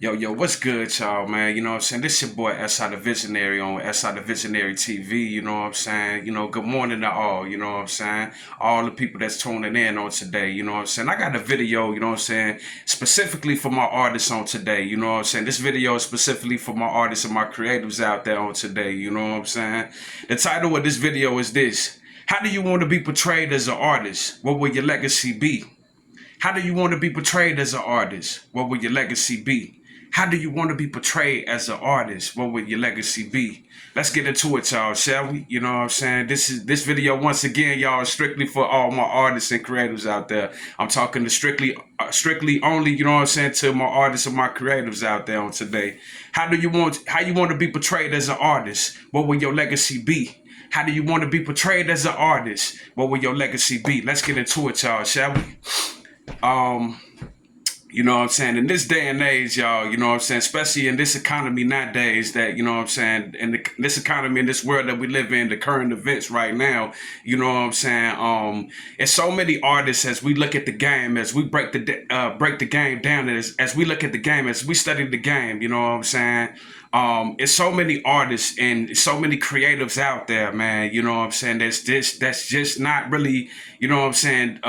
Yo, what's good, y'all, man? You know what I'm saying? This your boy S.I. the Visionary on S.I. the Visionary TV, you know what I'm saying? Good morning to all, you know what I'm saying? All the people that's tuning in on today, you know what I'm saying? I got a video, you know what I'm saying, specifically for my artists on today, you know what I'm saying? This video is specifically for my artists and my creatives out there on today, you know what I'm saying? The title of this video is this: how do you want to be portrayed as an artist? What will your legacy be? How do you want to be portrayed as an artist? What will your legacy be? How do you want to be portrayed as an artist? What will your legacy be? Let's get into it, y'all, shall we? You know what I'm saying? This video, once again, y'all, is strictly for all my artists and creatives out there. I'm talking to strictly only, you know what I'm saying, to my artists and my creatives out there on today. How you want to be portrayed as an artist? What will your legacy be? How do you want to be portrayed as an artist? What will your legacy be? Let's get into it, y'all, shall we? You know what I'm saying? In this day and age, y'all, you know what I'm saying? Especially in this economy nowadays that, you know what I'm saying? In this economy, in this world that we live in, the current events right now, you know what I'm saying? And so many artists, as we look at the game, as we break the game down, as we look at the game, as we study the game, you know what I'm saying? It's so many artists and so many creatives out there, man. You know what I'm saying? That's just not really, you know what I'm saying,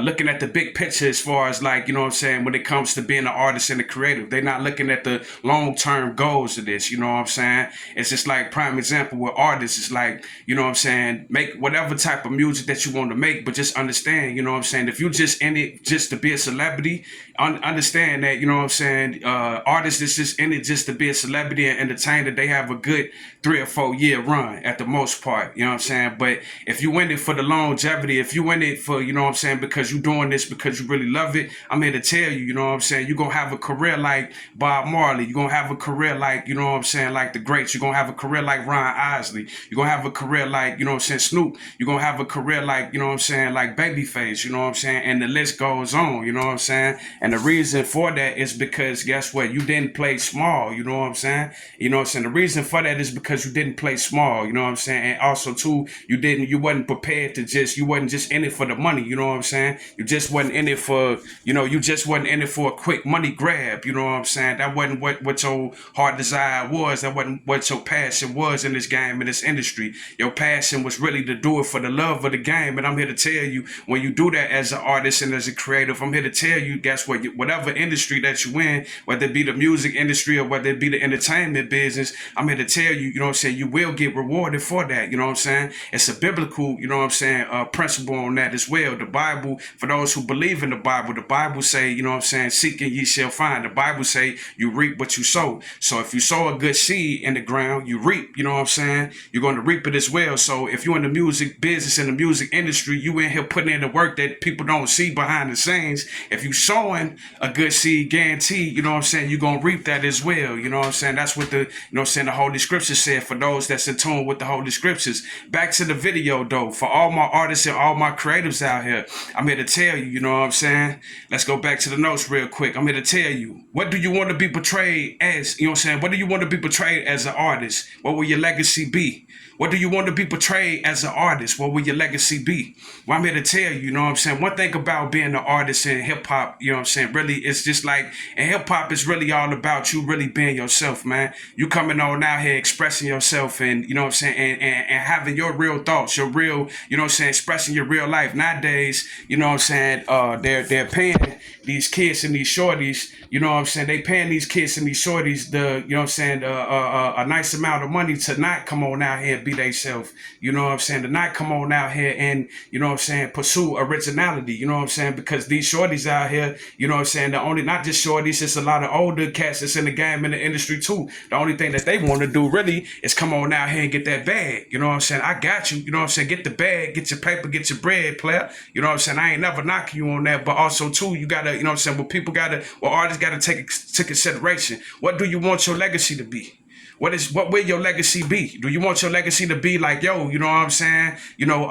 looking at the big picture as far as, like, you know what I'm saying, when it comes to being an artist and a creative. They're not looking at the long-term goals of this, you know what I'm saying? It's just like, prime example with artists, it's like, you know what I'm saying, make whatever type of music that you want to make, but just understand, you know what I'm saying, if you just in it just to be a celebrity, understand that, you know what I'm saying, artists is just in it just to be a celebrity and entertain that they have a good 3 or 4 year run at the most part, you know what I'm saying? But if you in it for the longevity, if you in it for, you know what I'm saying, because you're doing this because you really love it, I'm here to tell you, you know what I'm saying, you're gonna have a career like Bob Marley, you're gonna have a career like, you know what I'm saying, like the greats, you're gonna have a career like Ron Isley, you're gonna have a career like, you know what I'm saying, Snoop, you're gonna have a career like, you know what I'm saying, like Babyface, you know what I'm saying, and the list goes on, you know what I'm saying? And the reason for that is because, guess what, you didn't play small, you know what I'm saying? You know what I'm saying? The reason for that is because you didn't play small, you know what I'm saying? And also too, you wasn't prepared to you wasn't just in it for the money, you know what I'm saying? You just wasn't in it for, you just wasn't in it for a quick money grab, you know what I'm saying? That wasn't what your heart desire was. That wasn't what your passion was in this game, in this industry. Your passion was really to do it for the love of the game. And I'm here to tell you, when you do that as an artist and as a creative, I'm here to tell you, guess what? Whatever industry that you in, whether it be the music industry or whether it be the entertainment business, I'm here to tell you, you know what I'm saying, you will get rewarded for that, you know what I'm saying? It's a biblical, you know what I'm saying, principle on that as well. The Bible, for those who believe in the Bible say, you know what I'm saying, seek and ye shall find. The Bible say you reap what you sow. So if you sow a good seed in the ground, you reap, you know what I'm saying? You're going to reap it as well. So if you're in the music business, in the music industry, you in here putting in the work that people don't see behind the scenes. If you sowing a good seed, guaranteed, you know what I'm saying, you're going to reap that as well. You know what I'm saying? That's what you know what I'm saying, the Holy Scriptures said, for those that's in tune with the Holy Scriptures. Back to the video though, for all my artists and all my creatives out here, I'm here to tell you, you know what I'm saying? Let's go back to the notes real quick. I'm here to tell you, what do you want to be portrayed as? You know what I'm saying? What do you want to be portrayed as an artist? What will your legacy be? What do you want to be portrayed as an artist? What will your legacy be? Well, I'm here to tell you, you know what I'm saying? One thing about being an artist in hip hop, you know what I'm saying? Really, it's just like, in hip hop, it's really all about you really being yourself, man. You coming on out here expressing yourself and, you know what I'm saying, and having your real thoughts, your real, you know what I'm saying, expressing your real life. Nowadays, you know what I'm saying, they're paying these kids and these shorties, you know what I'm saying, they paying these kids and these shorties you know what I'm saying, a nice amount of money to not come on out here and be themselves, you know what I'm saying, to not come on out here and, you know what I'm saying, pursue originality, you know what I'm saying, because these shorties out here, you know what I'm saying, the only, not just shorties, it's a lot of older cats that's in the game, in the industry too. The only thing that they want to do really is come on out here and get that bag, you know what I'm saying, I got you, you know what I'm saying, get the bag, get your paper, get your bread, player, you know what I'm saying, I ain't never knocking you on that, but also too, you gotta, you know what I'm saying, artists gotta take to consideration, what do you want your legacy to be? What will your legacy be? Do you want your legacy to be like, yo, you know what I'm saying? You know,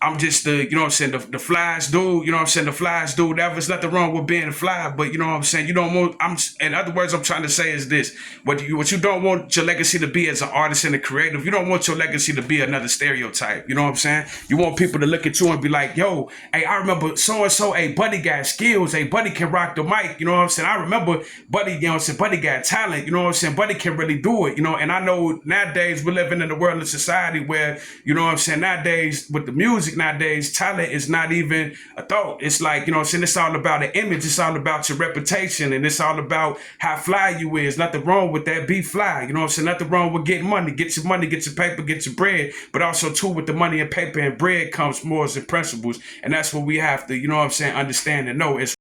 I'm just the, you know what I'm saying, the flies dude, you know what I'm saying, the flies dude. There's nothing wrong with being a fly, but you know what I'm saying, you don't want, in other words, I'm trying to say is this, what you don't want your legacy to be as an artist and a creative, you don't want your legacy to be another stereotype, you know what I'm saying? You want people to look at you and be like, yo, hey, I remember so-and-so, hey, Buddy got skills, hey, Buddy can rock the mic, you know what I'm saying? I remember Buddy, you know what I'm saying, Buddy got talent, you know what I'm saying? Buddy can really do it, you know, and I know nowadays we're living in a world of society where, you know what I'm saying, nowadays with the music nowadays, talent is not even a thought. It's like, you know what I'm saying, it's all about the image, it's all about your reputation, and it's all about how fly you is. Nothing wrong with that, be fly, you know what I'm saying? Nothing wrong with getting money, get your paper, get your bread, but also too with the money and paper and bread comes morals and principles, and that's what we have to, you know what I'm saying, understand and know. It's